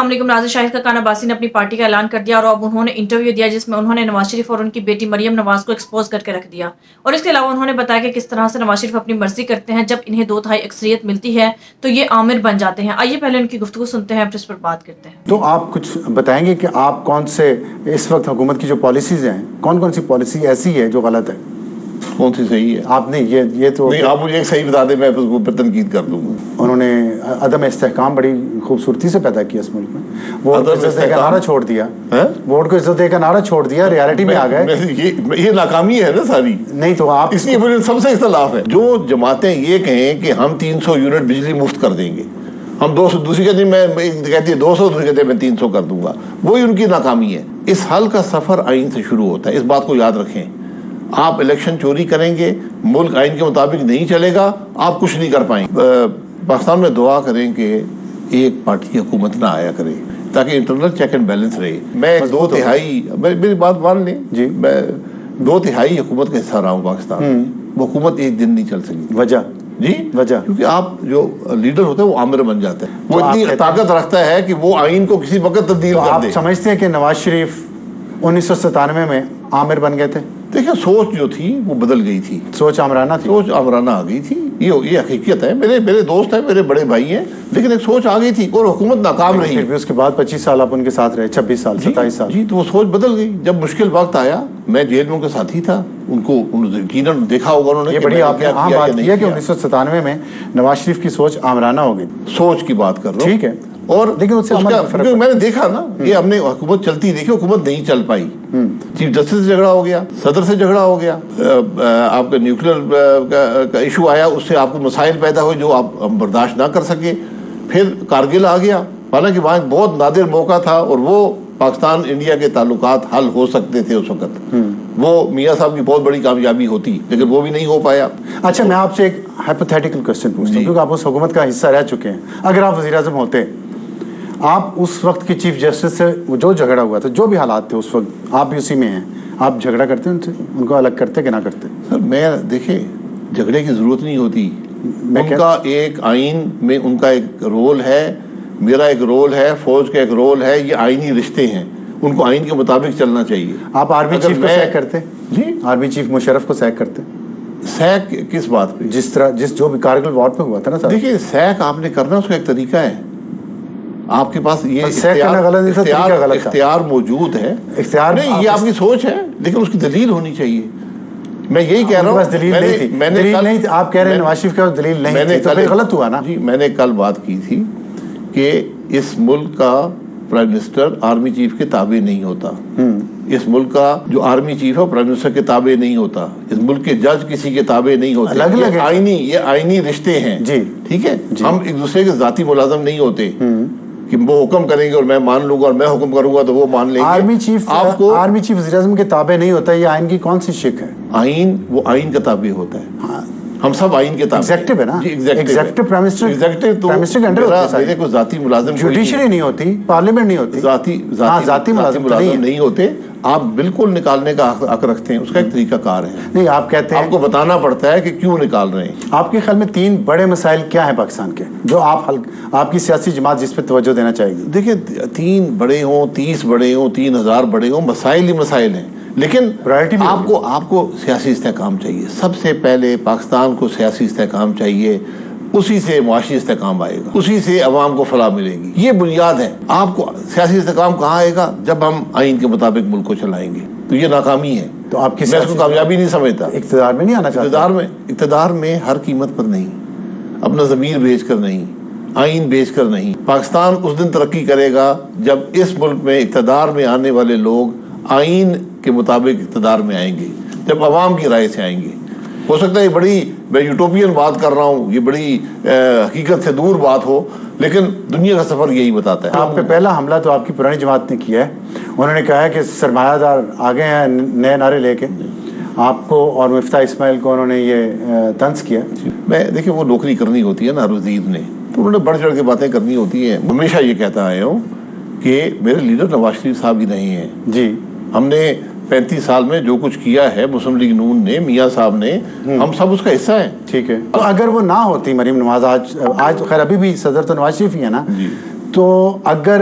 علیکم ناظر شاہد خاقان عباسی نے اپنی پارٹی کا اعلان کر دیا اور اب انہوں نے انٹرویو دیا جس میں انہوں نے نواز شریف اور ان کی بیٹی مریم نواز کو ایکسپوز کر کے رکھ دیا اور اس کے علاوہ انہوں نے بتایا کہ کس طرح سے نواز شریف اپنی مرضی کرتے ہیں، جب انہیں 2/3 اکثریت ملتی ہے تو یہ عامر بن جاتے ہیں۔ آئیے پہلے ان کی گفتگو سنتے ہیں، پھر اس پر بات کرتے ہیں۔ تو آپ کچھ بتائیں گے کہ آپ کون سے اس وقت حکومت کی جو پالیسیز ہیں، کون سی پالیسی ایسی ہے جو غلط ہے؟ کون سی صحیح ہے؟ آپ نے یہ تو نہیں، آپ مجھے ایک صحیح بتا دیں، میں اس کو تنقید کر دوں گا۔ انہوں نے عدم استحکام بڑی خوبصورتی سے پیدا کیا اس ملک میں، ووٹ کو عزت دے کا نعرہ چھوڑ دیا، ووٹ کو عزت دے کا نعرہ چھوڑ دیا، ریالٹی میں آ گئے۔ یہ ناکامی ہے نا ساری، نہیں تو آپ اس لیے مجھے سب سے اختلاف ہے۔ جو جماعتیں یہ کہیں کہ ہم 300 یونٹ بجلی مفت کر دیں گے، ہم 200، دوسری کہتی میں کہتی ہے 200، دوسری کہتی ہے میں 300 کر دوں گا، وہی ان کی ناکامی ہے۔ اس حل کا سفر آئین سے شروع ہوتا ہے، اس بات کو یاد رکھیں۔ آپ الیکشن چوری کریں گے، ملک آئین کے مطابق نہیں چلے گا، آپ کچھ نہیں کر پائیں گے۔ پاکستان میں دعا کریں کہ ایک پارٹی حکومت نہ آیا کرے تاکہ انٹرنل چیک اینڈ بیلنس رہے۔ میں 2/3 میری بات مان لیں جی، میں 2/3 حکومت کا حصہ رہا ہوں پاکستان میں، وہ حکومت ایک دن نہیں چل سکی۔ وجہ جی وجہ کیونکہ آپ جو لیڈر ہوتے ہیں وہ عامر بن جاتے ہیں، وہ اتنی طاقت رکھتا ہے کہ وہ آئین کو کسی وقت تبدیل کر دے۔ آپ سمجھتے ہیں کہ نواز شریف 1997 میں عامر بن گئے تھے؟ دیکھیں، سوچ جو تھی وہ بدل گئی تھی، سوچ آمرانہ تھی، سوچ آمرانہ آ گئی تھی، یہ حقیقت ہے۔ میرے دوست ہیں، میرے بڑے بھائی ہیں، لیکن ایک سوچ آ گئی تھی اور حکومت ناکام رہی۔ پھر بھی اس کے بعد 25 سال آپ ان کے ساتھ رہے، 26 سال 27 سال۔ جی، تو وہ سوچ بدل گئی۔ جب مشکل وقت آیا، میں جیل میں ان کے ساتھی تھا، ان کو یقیناً دیکھا ہوگا انہوں نے۔ یہ بڑی آپ نے عام بات کی ہے کہ 1997 میں نواز شریف کی سوچ آمرانہ ہو گئی، سوچ کی بات کر رہا ہوں، ٹھیک ہے، اور لیکن اس سے میں نے دیکھا نا، یہ ہم نے حکومت چلتی دیکھی، حکومت نہیں چل پائی۔ چیف جسٹس سے جھگڑا ہو گیا، صدر سے جھگڑا ہو گیا، آپ کا نیوکلیر کا ایشو آیا، اس سے آپ کو مسائل پیدا ہوئے جو آپ برداشت نہ کر سکے۔ پھر کارگل آ گیا، حالانکہ وہاں بہت نادر موقع تھا اور وہ پاکستان انڈیا کے تعلقات حل ہو سکتے تھے اس وقت، وہ میاں صاحب کی بہت بڑی کامیابی ہوتی، لیکن وہ بھی نہیں ہو پایا۔ اچھا، میں آپ سے ایک ہائپوتھیٹیکل کوسچن پوچھتا ہوں، کیونکہ آپ اس حکومت کا حصہ رہ چکے ہیں۔ اگر آپ وزیر اعظم ہوتے، آپ اس وقت کے چیف جسٹس سے جو جھگڑا ہوا تھا، جو بھی حالات تھے اس وقت، آپ بھی اسی میں ہیں، آپ جھگڑا کرتے ان سے، ان کو الگ کرتے کہ نہ کرتے؟ سر میں دیکھیں، جھگڑے کی ضرورت نہیں ہوتی، ان کا ایک آئین میں ان کا ایک رول ہے، میرا ایک رول ہے، فوج کا ایک رول ہے، یہ آئینی رشتے ہیں، ان کو آئین کے مطابق چلنا چاہیے۔ آپ آرمی چیف کو سیک کرتے؟ جی، آرمی چیف مشرف کو سیک کرتے؟ سیک کس بات پہ؟ جس طرح جو بھی کارگل وار پہ ہوا تھا نا۔ دیکھیے، سیک آپ نے کرنا، اس کا ایک طریقہ ہے، آپ کے پاس یہ اختیار موجود ہے، اختیار نہیں، یہ آپ کی سوچ ہے، لیکن اس کی دلیل ہونی چاہیے۔ میں یہی کہہ رہا ہوں، دلیل نہیں تھی، آپ کہہ رہے ہیں نواز شریف کے پاس دلیل نہیں تھی، تو پھر غلط ہوا نا۔ جی، میں نے کل بات کی تھی کہ اس ملک کا پرائم منسٹر آرمی چیف کے تابع نہیں ہوتا، اس ملک کا جو آرمی چیف ہے پرائم منسٹر کے تابع نہیں ہوتا، اس ملک کے جج کسی کے تابع نہیں ہوتے، یہ آئینی رشتے ہیں، ٹھیک ہے۔ ہم ایک دوسرے کے ذاتی ملازم نہیں ہوتے کہ وہ حکم کریں گے اور میں مان لوں گا اور میں حکم کروں گا تو وہ مان لیں گے۔ آرمی چیف وزیر اعظم کے تابع نہیں ہوتا، یہ آئین کی کون سی شک ہے؟ آئین وہ آئین کا تابع ہوتا ہے، ہم سب آئین کے تابع۔ ایگزیکٹو ہے نا، ایگزیکٹو پرائم منسٹر کے انڈر ہوتا ہے۔ میرے کو ذاتی ملازم، جوڈیشری نہیں ہوتی، پارلیمنٹ نہیں ہوتی، ذاتی ملازم نہیں ہوتے، آپ بالکل نکالنے کا حق رکھتے ہیں، اس کا ایک طریقہ کار ہے۔ نہیں، آپ کہتے ہیں آپ کو بتانا پڑتا ہے کہ کیوں نکال رہے ہیں۔ آپ کے خیال میں 3 بڑے مسائل کیا ہیں پاکستان کے، جو آپ کی سیاسی جماعت جس پہ توجہ دینا چاہے گی؟ دیکھیں، 3 بڑے ہوں، 30 بڑے ہوں، 3000 بڑے ہوں، مسائل ہی مسائل ہیں، لیکن آپ کو سیاسی استحکام چاہیے۔ سب سے پہلے پاکستان کو سیاسی استحکام چاہیے، اسی سے معاشی استحکام آئے گا، اسی سے عوام کو فلاح ملے گی، یہ بنیاد ہے۔ آپ کو سیاسی استحکام کہاں آئے گا؟ جب ہم آئین کے مطابق ملک کو چلائیں گے، تو یہ ناکامی ہے۔ تو آپ کی میں اس کو کامیابی نہیں سمجھتا۔ اقتدار میں نہیں آنا چاہتا؟ اقتدار میں ہر قیمت پر نہیں، اپنا ضمیر بیچ کر نہیں، آئین بیچ کر نہیں۔ پاکستان اس دن ترقی کرے گا جب اس ملک میں اقتدار میں آنے والے لوگ آئین کے مطابق اقتدار میں آئیں گے، جب عوام کی رائے سے آئیں گے۔ ہو سکتا ہے یہ بڑی میں یوٹوپین بات کر رہا ہوں، یہ بڑی حقیقت سے دور بات ہو، لیکن دنیا کا سفر یہی بتاتا ہے۔ آپ پہ پہلا حملہ تو آپ کی پرانی جماعت نے کیا ہے، انہوں نے کہا ہے کہ سرمایہ دار آگے ہیں نئے نعرے لے کے، آپ کو اور مفتاح اسماعیل کو انہوں نے یہ طنز کیا۔ میں دیکھیں، وہ نوکری کرنی ہوتی ہے نا ہر وزیر نے، تو انہوں نے بڑھ چڑھ کے باتیں کرنی ہوتی ہیں۔ ہمیشہ یہ کہتا آیا ہوں کہ میرے لیڈر نواز شریف صاحب ہی نہیں ہیں۔ جی، ہم نے 35 سال میں جو کچھ کیا ہے مسلم لیگ نون نے، میاں صاحب نے، ہم سب اس کا حصہ ہیں۔ ٹھیک ہے، تو اگر وہ نہ ہوتی مریم نواز، آج خیر ابھی بھی صدر تو نواز شریف ہی ہے نا، تو اگر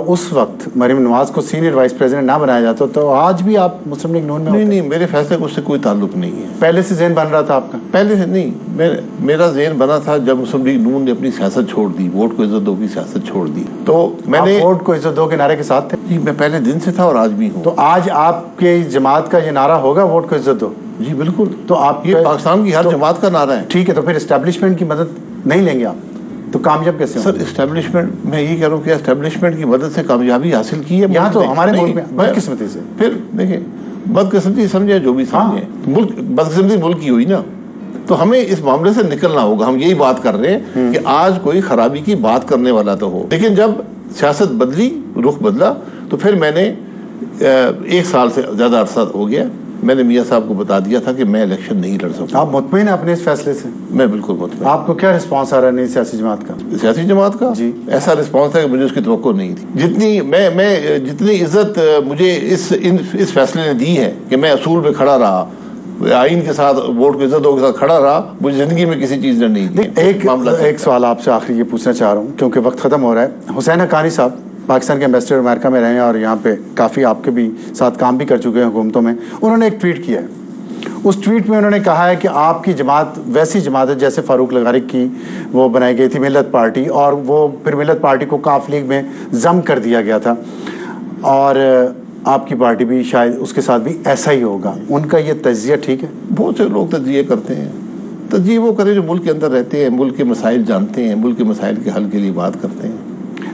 اس وقت مریم نواز کو سینئر وائس پریزیڈنٹ نہ بنایا جاتا تو آج بھی آپ مسلم لیگ نون میں نہیں نہیں، میرے فیصلے کو اس سے کوئی تعلق نہیں ہے. پہلے سے ذہن بن رہا تھا آپ کا؟ پہلے سے نہیں، میرا ذہن بنا تھا جب مسلم لیگ نون نے اپنی سیاست چھوڑ دی، ووٹ کو عزت دو کی سیاست چھوڑ دی، تو میں نے ووٹ کو عزت دو کے نعرے کے ساتھ تھے. جی میں پہلے دن سے تھا اور آج بھی ہوں. تو آج آپ کے جماعت کا یہ نعرہ ہوگا ووٹ کو عزت دو؟ جی بالکل. تو آپ یہ پاکستان کی ہر جماعت کا نعرہ ہے. ٹھیک ہے، تو پھر اسٹیبلشمنٹ کی مدد نہیں لیں گے آپ تو کامیاب کیسے ہوں؟ سر اسٹیبلشمنٹ، میں یہ کہہ رہا ہوں کہ اسٹیبلشمنٹ کی مدد سے کامیابی حاصل کی ہے یہاں تو ہمارے ملک میں بدقسمتی سے. پھر دیکھیں، بدقسمتی سمجھے جو بھی سمجھے، ملک بدقسمتی ملک کی ہوئی نا، تو ہمیں اس معاملے سے نکلنا ہوگا. ہم یہی بات کر رہے ہیں کہ آج کوئی خرابی کی بات کرنے والا تو ہو، لیکن جب سیاست بدلی، رخ بدلا، تو پھر میں نے 1 سال سے زیادہ عرصہ ہو گیا، میں نے میاں صاحب کو بتا دیا تھا کہ میں الیکشن نہیں لڑ سکتا. آپ مطمئن ہیں اپنے اس فیصلے سے؟ میں بالکل مطمئن. آپ کو کیا رسپانس آ رہا ہے نئی سیاسی جماعت کا؟ سیاسی جماعت کا جی ایسا رسپانس ہے کہ مجھے اس کی توقع نہیں تھی. جتنی عزت مجھے اس فیصلے نے دی ہے کہ میں اصول پہ کھڑا رہا، آئین کے ساتھ، ووٹ کو عزت دو کے ساتھ کھڑا رہا، مجھے زندگی میں کسی چیز نے نہیں دی. ایک سوال آپ سے آخری یہ پوچھنا چاہ رہا ہوں کیونکہ وقت ختم ہو رہا ہے. حسین حقانی صاحب پاکستان کے ایمبیسڈر امریکہ میں رہے ہیں اور یہاں پہ کافی آپ کے بھی ساتھ کام بھی کر چکے ہیں حکومتوں میں. انہوں نے ایک ٹویٹ کیا ہے. اس ٹویٹ میں انہوں نے کہا ہے کہ آپ کی جماعت ویسی جماعت ہے جیسے فاروق لغارق کی وہ بنائی گئی تھی ملت پارٹی، اور وہ پھر ملت پارٹی کو کاف لیگ میں ضم کر دیا گیا تھا، اور آپ کی پارٹی بھی شاید اس کے ساتھ بھی ایسا ہی ہوگا. ان کا یہ تجزیہ ٹھیک ہے؟ بہت سے لوگ تجزیے کرتے ہیں. تجزیے وہ کریں جو ملک کے اندر رہتے ہیں، ملک کے مسائل جانتے ہیں، ملک کے مسائل کے حل کے لیے بات کرتے ہیں.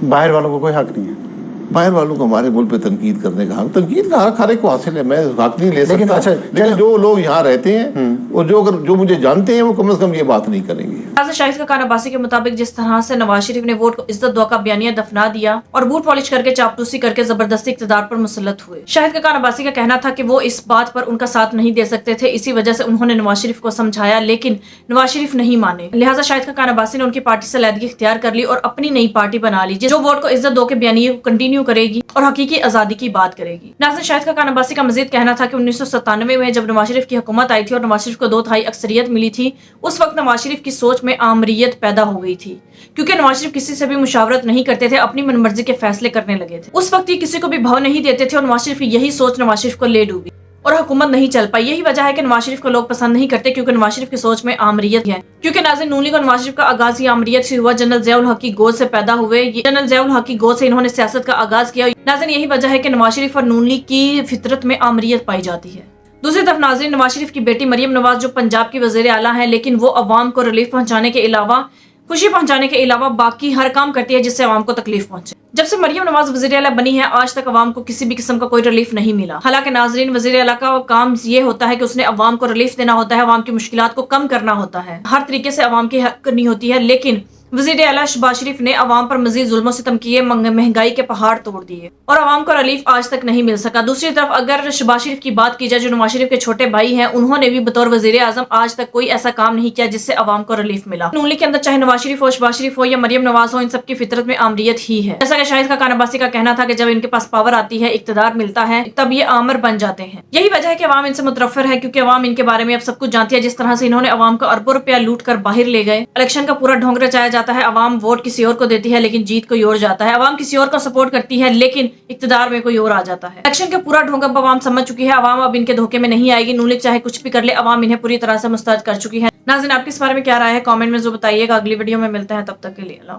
باہر والوں کو کوئی حق نہیں ہے؟ باہر والوں کو ہمارے ملک پہ تنقید کرنے کا حق، تنقید کا حق ہر ایک کو حاصل ہے، میں حق نہیں لے سکتا. لیکن جو لوگ یہاں رہتے ہیں اور جو مجھے جانتے ہیں وہ کم از کم یہ بات نہیں کریں گے. شاہد خاقان عباسی کے مطابق جس طرح سے نواز شریف نے ووٹ کو عزت دو کا بیانیہ دفنا دیا اور بوٹ پالش کر کے چاپلوسی کر کے زبردستی اقتدار پر مسلط ہوئے، شاہد خاقان عباسی کا کہنا تھا کہ وہ اس بات پر ان کا ساتھ نہیں دے سکتے تھے. اسی وجہ سے انہوں نے نواز شریف کو سمجھایا لیکن نواز شریف نہیں مانے. لہٰذا شاہد خاقان عباسی نے ان کی پارٹی سے علیحدگی اختیار کر لی اور اپنی نئی پارٹی بنا لی جو ووٹ کو عزت دو کے بیانیے کو کنٹینیو کرے گی اور حقیقی آزادی کی بات کرے گی. ناظرین، شاہد خاقان عباسی کا مزید کہنا تھا کہ 1997 میں جب نواز شریف کی حکومت آئی تھی اور نواز شریف کو 2/3 اکثریت ملی تھی، اس وقت نواز شریف کی سوچ میں آمریت پیدا ہو گئی تھی کیونکہ نواز شریف کسی سے بھی مشاورت نہیں کرتے تھے، اپنی من مرضی کے فیصلے کرنے لگے تھے. اس وقت یہ کسی کو بھی بھاؤ نہیں دیتے تھے اور نواز شریف کی یہی سوچ نواز شریف کو لے ڈوبی اور حکومت نہیں چل پائی. یہی وجہ ہے کہ نواز شریف کو لوگ پسند نہیں کرتے کیونکہ نواز شریف کی سوچ میں آمریت ہے. کیونکہ ناظرین، نون لیگ اور نواز شریف کا آغاز ہی آمریت سے ہوا. جنرل ضیاء الحق کی گود سے پیدا ہوئے، جنرل ضیاء الحق کی گود سے انہوں نے سیاست کا آغاز کیا. ناظرین، یہی وجہ ہے کہ نواز شریف اور نون لیگ کی فطرت میں آمریت پائی جاتی ہے. دوسری طرف ناظرین، نواز شریف کی بیٹی مریم نواز جو پنجاب کی وزیر اعلیٰ ہیں، لیکن وہ عوام کو ریلیف پہنچانے کے علاوہ، خوشی پہنچانے کے علاوہ باقی ہر کام کرتی ہے جس سے عوام کو تکلیف پہنچے. جب سے مریم نواز وزیر اعلیٰ بنی ہے آج تک عوام کو کسی بھی قسم کا کوئی ریلیف نہیں ملا. حالانکہ ناظرین، وزیر اعلیٰ کا کام یہ ہوتا ہے کہ اس نے عوام کو ریلیف دینا ہوتا ہے، عوام کی مشکلات کو کم کرنا ہوتا ہے، ہر طریقے سے عوام کی حق کرنی ہوتی ہے. لیکن وزیر اعلیٰ شہباز شریف نے عوام پر مزید ظلم و ستم کیے، مہنگائی کے پہاڑ توڑ دیے اور عوام کو ریلیف آج تک نہیں مل سکا. دوسری طرف اگر شہباز شریف کی بات کی جائے جو نواز شریف کے چھوٹے بھائی ہیں، انہوں نے بھی بطور وزیر اعظم آج تک کوئی ایسا کام نہیں کیا جس سے عوام کو ریلیف ملا. نون لیگ کے اندر چاہے نواز شریف ہو، شہباز شریف ہو یا مریم نواز ہو، ان سب کی فطرت میں آمریت ہی ہے. جیسا کہ شاہد خاقان عباسی کا کہنا تھا کہ جب ان کے پاس پاور آتی ہے، اقتدار ملتا ہے، تب یہ آمر بن جاتے ہیں. یہی وجہ ہے کہ عوام ان سے مترفر ہے کیونکہ عوام ان کے بارے میں اب سب کچھ جانتی ہے. جس طرح سے انہوں نے عوام کا اربوں روپیہ لوٹ کر باہر لے گئے، الیکشن کا پورا ڈھونگ رچایا جاتا ہے. عوام ووٹ کسی اور کو دیتی ہے لیکن جیت کوئی اور جاتا ہے. عوام کسی اور کو سپورٹ کرتی ہے لیکن اقتدار میں کوئی اور آ جاتا ہے. الیکشن کا پورا ڈھونگ اب عوام سمجھ چکی ہے. عوام اب ان کے دھوکے میں نہیں آئے گی. نون لیگ چاہے کچھ بھی کر لے، عوام انہیں پوری طرح سے مسترد کر چکی ہے. ناظرین، آپ کے اس بارے میں کیا رائے ہے؟ کامنٹ میں ضرور بتائیے گا. اگلی ویڈیو میں ملتے ہیں، تب تک کے لیے اللہ.